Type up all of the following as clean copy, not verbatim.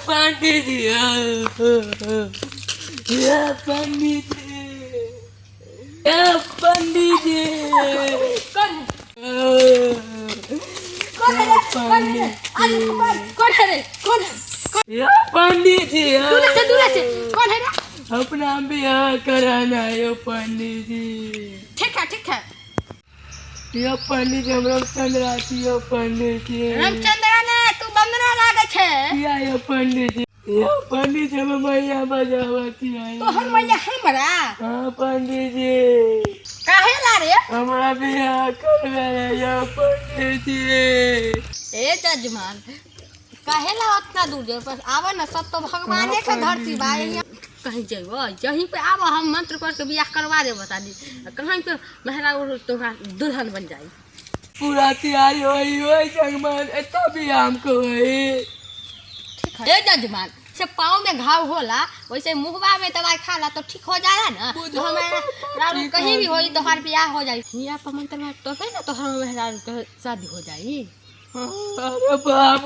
पंडित जी पंडित पंडित जी कौन है पंडित जी दूर से कौन है रे? अपना ब्याह कराना है यो पंडित जी। ठीक है यो पंडित जी हम चंद्राती यो पंडित जी रामचंद्र ने तू बंदना लागे छे किया यो पंडित जी हम मैया बजावती है तो हम मैया हमरा हाँ पंडित जी काहे ला रे? हमारा ब्याह करवे यो पंडित जी। ए जजमान काहे ला उतना दूर जाए पर आवा ना सब तो भगवाने के धरती बा कहीं जेबो यहीं पे आवा हम मंत्र पढ़ के बियाह करवा दे बता दी कहीं पे मेहरा तोहरा दुल्हन बन जाई पूरा तैयारी होई जजमान एतो भी हमको होई। ए जजमान से पाँव में घाव होला वैसे मुहवा में दवाई खाला तो ठीक हो जाला ना तो हमारा कहीं भी होई तो हर बियाह हो जाई हिया पर मंत्र तो है ना तो हम मेहरा शादी हो जाई। अरे बाप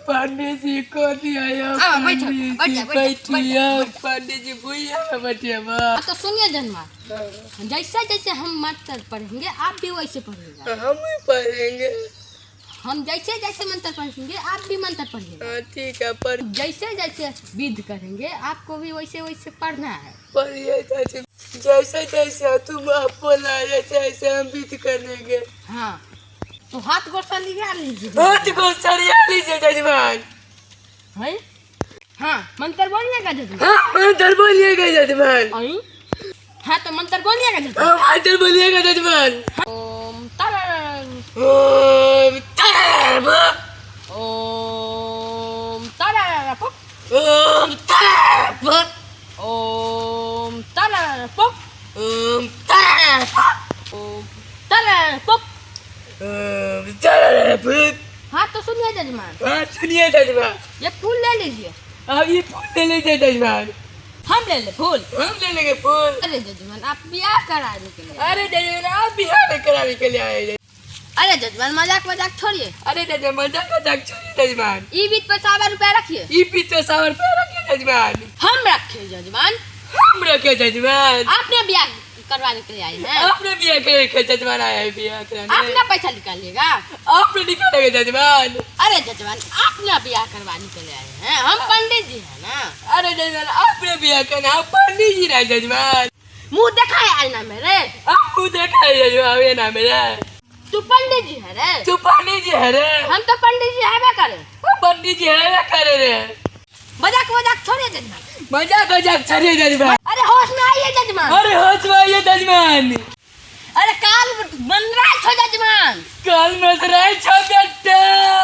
पंडित जी को दिया पंडित जी भैया बैठिए तो सुनिए जन्मा जैसे जैसे हम मंत्र पढ़ेंगे आप भी वैसे पढ़ेंगे हम भी पढ़ेंगे हम जैसे जैसे मंत्र पढ़ेंगे आप भी मंत्र पढ़िएगा ठीक है पर जैसे जैसे विध करेंगे आपको भी वैसे वैसे पढ़ना है पढ़िए जैसे जैसे तुम बोला जैसे हम विध करेंगे। हाँ तो हाथ गोड़ लिया लीजिए जजमान है हाँ मंत्र बोलिएगा जजमान हाँ मंत्र बोलिएगा जजमान हाँ तो मंत्र बोलिएगा जजमान हाँ मंत्र बोलिएगा जजमान ओम तरर ओम तरर ओम तरर ओम तरर ओम तरर ओम तरर ओम तरर हाँ तो सुनिए जजमान हाँ सुनिए जजमान ये फूल ले लीजिए अब ये फूल ले लीजिए जजमान हम ले ले फूल हम ले लेंगे फूल। अरे जजमान आप बियाह कराने के लिए अरे जजमान आप बिहार में कराने के लिए आए। अरे जजमान मजाक छोड़िए अरे जजमान मजाक छोड़िए जजमान ई बीच पर 100 रुपया रखिए ई बीच पे 100 रुपया रखिए जजमान हम रखे जजमान हम रखे जजमान आपने बियाह करवाने के लिए आए हैं आपने बियाह के जजमान आया है बियाह कराने आपने पैसा निकालिएगा आपने निकालेंगे जजमान। अरे जजमान आपने बियाह करवाने के लिए आए हैं हम पंडित जी हैं ना। अरे जजमान आपने बियाह करना हम पंडित जी ना जजमान मुंह देखा है आईना मेरे आप मुँह देखा है जजमान ये ना मेरा तू पंडित जी है रे तू पंडित जी है रे हम तो पंडित जी है करे पंडित जी है करे रे मजाक छोड़िए जजमान मजाक छोड़िए जजमान। अरे होश में आइए जजमान अरे होश में आइए जजमान। अरे काल मनराज हो जजमान काल मनराज हो बेटा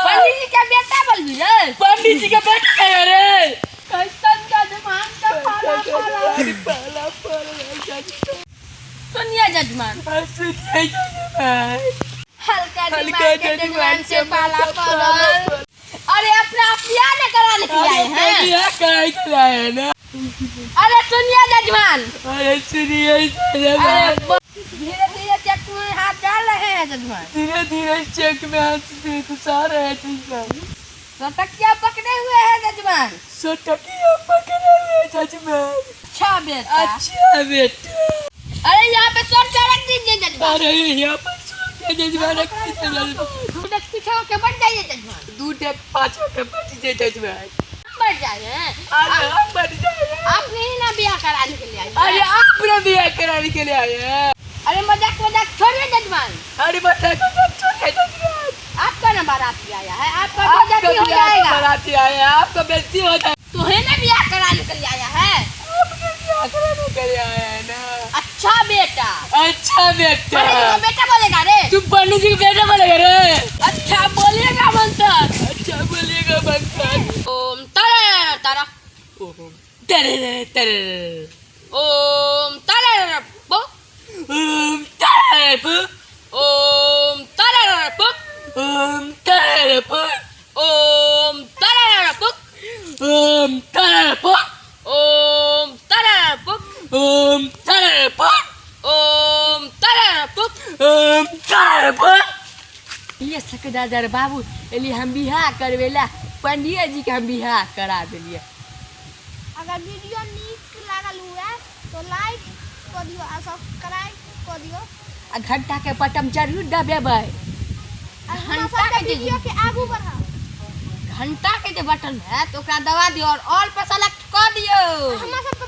पंडित जी का बेटा बोल रे पंडित जी का बेटा है रे कैसन जजमान का पाला सुनिए जजमान हल्का जजमान से पाला अरे अपना बियाह न कराने के आए हैं बियाह कराने के आए हैं ना। अरे सुनिए जजमान अरे सुनिए धीरे धीरे चेक में हाथ डाल रहे हैं जजमान धीरे धीरे चेक में हाथ घुसा रहे हैं जजमान सटकिया पकड़े हुए हैं जजमान सटकिया पकड़े हुए जजमान। अच्छा बेटा अरे यहाँ पे 100 रुपया रख दीजिए जजमान अरे यहाँ पर जजमान पीछे होके बढ़ जाइए जजमान 2 5 के बच जाए जजमान बढ़ जाइए आपने ही ना बियाह कराने के लिए आए अरे आपने बियाह कराने के लिए आए हैं। अरे मजाक छोड़िए जजमान अरे मजाक छोड़िए जजमान आपका ना बाराती आया है आपका बेइज्जती हो जाएगा बाराती आया है आपका बेइज्जती हो जाएगा तो है ना बियाह कराने के लिए आया है आपने बियाह कराने के लिए आया है ना। अच्छा बेटा बेटा बोलेगा रे तू पंडित जी का बेटा बोलेगा रे अच्छा बोलिएगा मंत्र ओम तरर तरर ओम तरर ओम तरर ओम तरर ओम तरर ओम तरर ओम तरर ओम तरर ओम तरर ओम तरर ओम तरर ओम तरर ये सकदादर बाबू एली हम बिहा करवेला पंडिया जी के हम बियाह करा दिलिए। अगर वीडियो नीक लागल हुए तो लाइक कर दियो आ सब्सक्राइब कर दियो आ घंटा के बटन जरूर दबेबै। घंटा के वीडियो के आगू बढ़ा घंटा के जो बटन है तो ओकरा दबा दियो और ऑल पे सेलेक्ट कर दियो। हमरा सब